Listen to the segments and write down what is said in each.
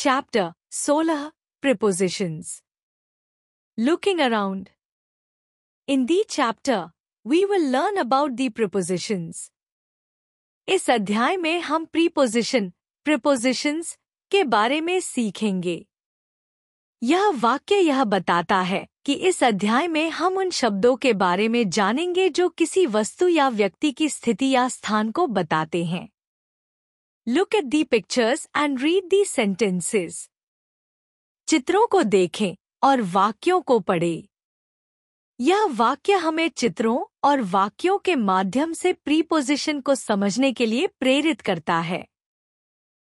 Chapter 16 Prepositions. Looking around. In the chapter, we will learn about the prepositions. इस अध्याय में हम prepositions के बारे में सीखेंगे. यह वाक्य यह बताता है कि इस अध्याय में हम उन शब्दों के बारे में जानेंगे जो किसी वस्तु या व्यक्ति की स्थिति या स्थान को बताते हैं. Look at the pictures and read the sentences. चित्रों को देखें और वाक्यों को पढ़ें. यह वाक्य हमें चित्रों और वाक्यों के माध्यम से प्रीपोजिशन को समझने के लिए प्रेरित करता है.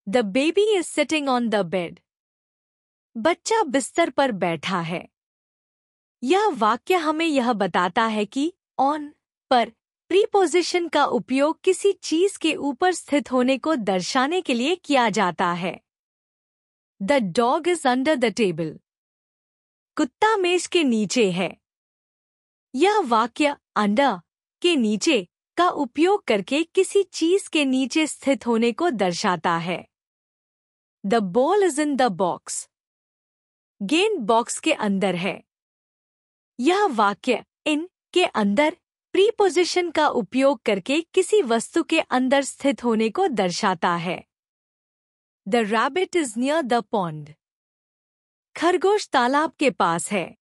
The baby is sitting on the bed. बच्चा बिस्तर पर बैठा है. यह वाक्य हमें यह बताता है कि on पर प्रीपोजिशन का उपयोग किसी चीज के ऊपर स्थित होने को दर्शाने के लिए किया जाता है. The dog is under the table. कुत्ता मेज के नीचे है. यह वाक्य under के नीचे का उपयोग करके किसी चीज के नीचे स्थित होने को दर्शाता है. The ball is in the box. गेंद बॉक्स के अंदर है. यह वाक्य in के अंदर प्रीपोजिशन का उपयोग करके किसी वस्तु के अंदर स्थित होने को दर्शाता है. The rabbit is near the pond. खरगोश तालाब के पास है.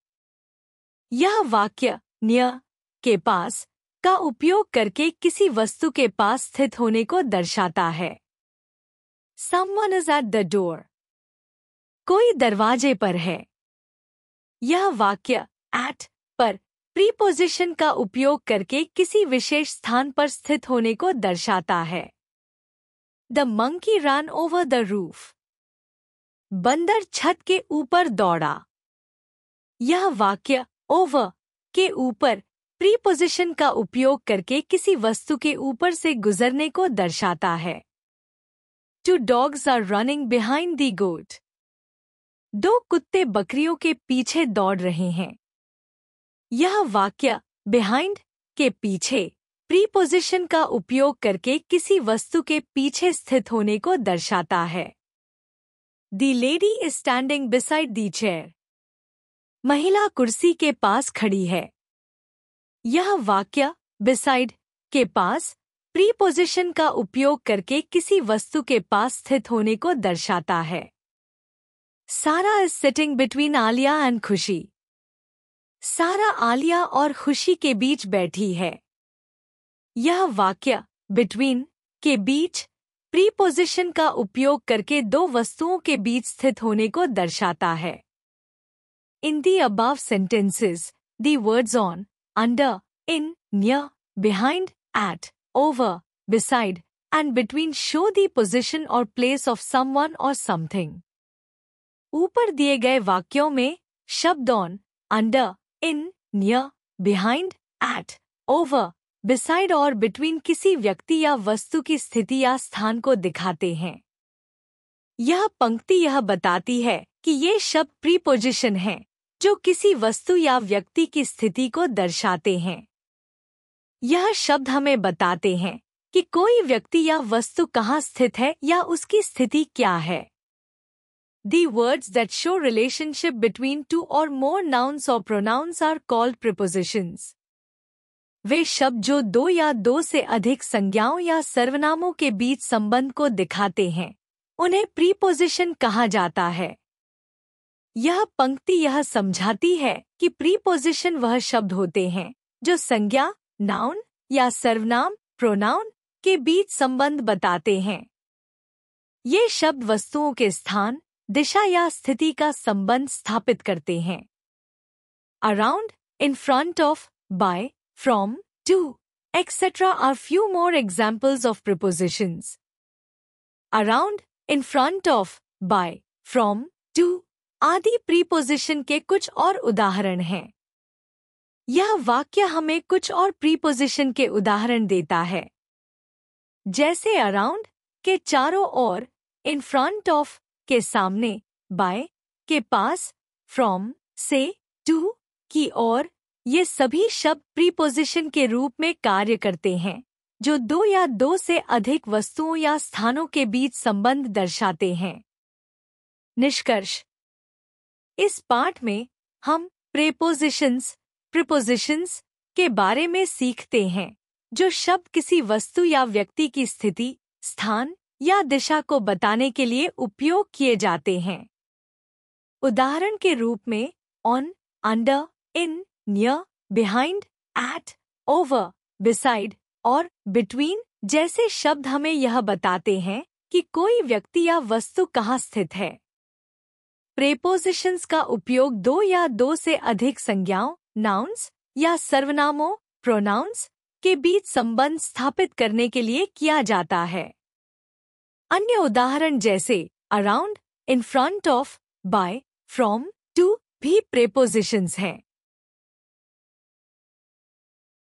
यह वाक्य near के पास का उपयोग करके किसी वस्तु के पास स्थित होने को दर्शाता है. Someone is at the door. कोई दरवाजे पर है. यह वाक्य at पर प्रीपोजिशन का उपयोग करके किसी विशेष स्थान पर स्थित होने को दर्शाता है. The monkey ran over the roof. बंदर छत के ऊपर दौड़ा. यह वाक्य over के ऊपर प्रीपोजिशन का उपयोग करके किसी वस्तु के ऊपर से गुजरने को दर्शाता है. Two dogs are running behind the goat. दो कुत्ते बकरियों के पीछे दौड़ रहे हैं. यह वाक्य behind के पीछे प्रीपोजिशन का उपयोग करके किसी वस्तु के पीछे स्थित होने को दर्शाता है. The lady is standing beside the chair. महिला कुर्सी के पास खड़ी है. यह वाक्य beside के पास प्रीपोजिशन का उपयोग करके किसी वस्तु के पास स्थित होने को दर्शाता है. Sarah is sitting between Alia and खुशी. सारा आलिया और खुशी के बीच बैठी है. यह वाक्य between के बीच प्रीपोजिशन का उपयोग करके दो वस्तुओं के बीच स्थित होने को दर्शाता है. In the above sentences, the words on, under, in, near, behind, at, over, beside, and between show the position or place of someone or something. ऊपर दिए गए वाक्यों में शब्द on, under, in, near, behind, at, over, beside और between किसी व्यक्ति या वस्तु की स्थिति या स्थान को दिखाते हैं. यह पंक्ति यह बताती है कि ये शब्द प्रीपोजिशन हैं जो किसी वस्तु या व्यक्ति की स्थिति को दर्शाते हैं. यह शब्द हमें बताते हैं कि कोई व्यक्ति या वस्तु कहाँ स्थित है या उसकी स्थिति क्या है. The words that show relationship between two or more nouns or pronouns are called prepositions. वे शब्द जो दो या दो से अधिक संज्ञाओं या सर्वनामों के बीच संबंध को दिखाते हैं, उन्हें प्रीपोजिशन कहा जाता है. यह पंक्ति यह समझाती है कि प्रीपोजिशन वह शब्द होते हैं जो संज्ञा, नाउन या सर्वनाम, प्रोनाउन के बीच संबंध बताते हैं. ये शब्द वस्तुओं के स्थान, दिशा या स्थिति का संबंध स्थापित करते हैं. Around, in front of, by, from, to, etc. are few more examples of prepositions. Around, in front of, by, from, to आदि प्रीपोजिशन के कुछ और उदाहरण हैं. यह वाक्य हमें कुछ और प्रीपोजिशन के उदाहरण देता है. जैसे around के चारों ओर, in front of के सामने, by के पास, from से, to की ओर. ये सभी शब्द प्रीपोजिशन के रूप में कार्य करते हैं जो दो या दो से अधिक वस्तुओं या स्थानों के बीच संबंध दर्शाते हैं. निष्कर्ष। इस पाठ में हम प्रीपोजिशंस के बारे में सीखते हैं, जो शब्द किसी वस्तु या व्यक्ति की स्थिति, स्थान या दिशा को बताने के लिए उपयोग किए जाते हैं। उदाहरण के रूप में on, under, in, near, behind, at, over, beside और बिटवीन जैसे शब्द हमें यह बताते हैं कि कोई व्यक्ति या वस्तु कहाँ स्थित है। प्रीपोजिशंस का उपयोग दो या दो से अधिक संज्ञाओं, नाउन्स या सर्वनामों, प्रोनाउंस के बीच संबंध स्थापित करने के लिए किया जाता है। अन्य उदाहरण जैसे around, in front of, by, from, to भी प्रीपोजिशंस हैं।